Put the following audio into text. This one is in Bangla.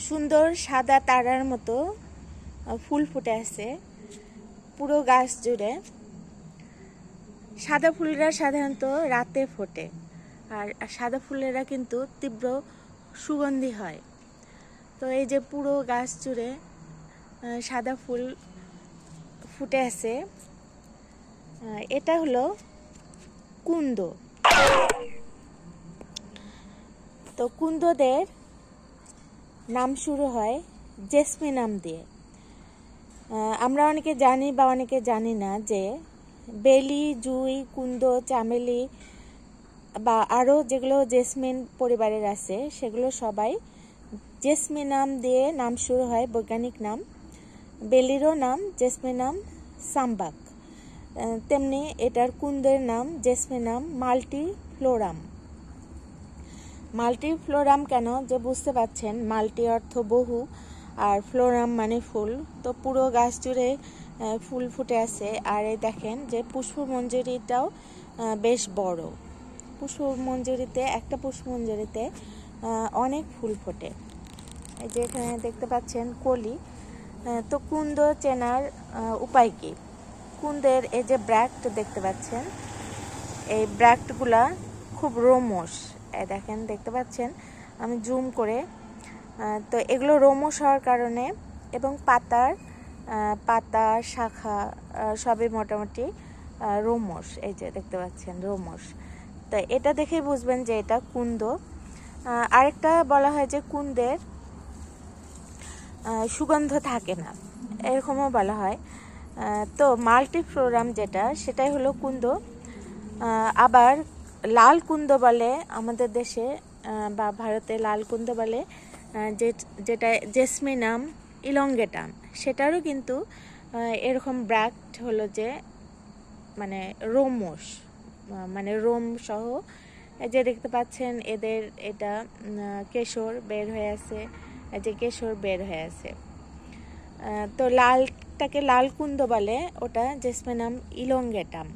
সুন্দর সাদা তারার মতো ফুল ফুটে আছে পুরো গাছ জুড়ে। সাদা ফুলরা সাধারণত রাতে ফোটে, আর সাদা ফুলেরা কিন্তু তীব্র সুগন্ধি হয়। তো এই যে পুরো গাছ জুড়ে সাদা ফুল ফুটে আছে, এটা হলো কুন্দ। তো কুন্দদের নাম শুরু হয় জেসমিন নাম দিয়ে। আমরা অনেকে জানি বা অনেকে জানি না যে বেলি, জুঁই, কুন্দ, চামেলি বা আরও যেগুলো জেসমিন পরিবারের আছে সেগুলো সবাই জেসমিনাম দিয়ে নাম শুরু হয়, বৈজ্ঞানিক নাম। বেলিরও নাম জেসমিনাম সাম্বাক, তেমনি এটার কুন্দের নাম জেসমিনাম মাল্টিফ্লোরাম। মাল্টিফ্লোরাম কেন, যে বুঝতে পারছেন, মাল্টি অর্থ বহু আর ফ্লোরাম মানে ফুল। তো পুরো গাছ জুড়ে ফুল ফুটে আছে। আর এই দেখেন যে পুষ্পমঞ্জুরিটাও বেশ বড়। একটা পুষ্পমঞ্জুরিতে অনেক ফুল ফোটে। এই যে এখানে দেখতে পাচ্ছেন কলি। তো কুন্দ চেনার উপায় কি? কুন্দের এই যে ব্র্যাক্ট দেখতে পাচ্ছেন, এই ব্র্যাক্টগুলা খুব রোমশ। দেখেন, দেখতে পাচ্ছেন, আমি জুম করে। তো এগুলো রোমশ হওয়ার কারণে এবং পাতা শাখা সবই মোটামুটি রোমশ। এই যে দেখতে পাচ্ছেন রোমশ। তো এটা দেখেই বুঝবেন যে এটা কুন্দ। আরেকটা বলা হয় যে কুন্দের সুগন্ধ থাকে না, এরকমও বলা হয়। তো মাল্টিফ্লোরাম যেটা, সেটাই হলো কুন্দ। আবার লাল কুন্দ বলে আমাদের দেশে বা ভারতে, লাল কুন্দ বলে যেটা জেসমিনাম ইলংগেটাম, সেটারও কিন্তু এরকম ব্র্যাক্ট হলো যে মানে রোমশ, মানে রোম সহ। এই যে দেখতে পাচ্ছেন এদের এটা কেশর বের হয়ে আছে, এই যে কেশর বের হয়ে আছে। তো লালটাকে লাল কুন্দ বলে, ওটা জেসমিনাম ইলংগেটাম।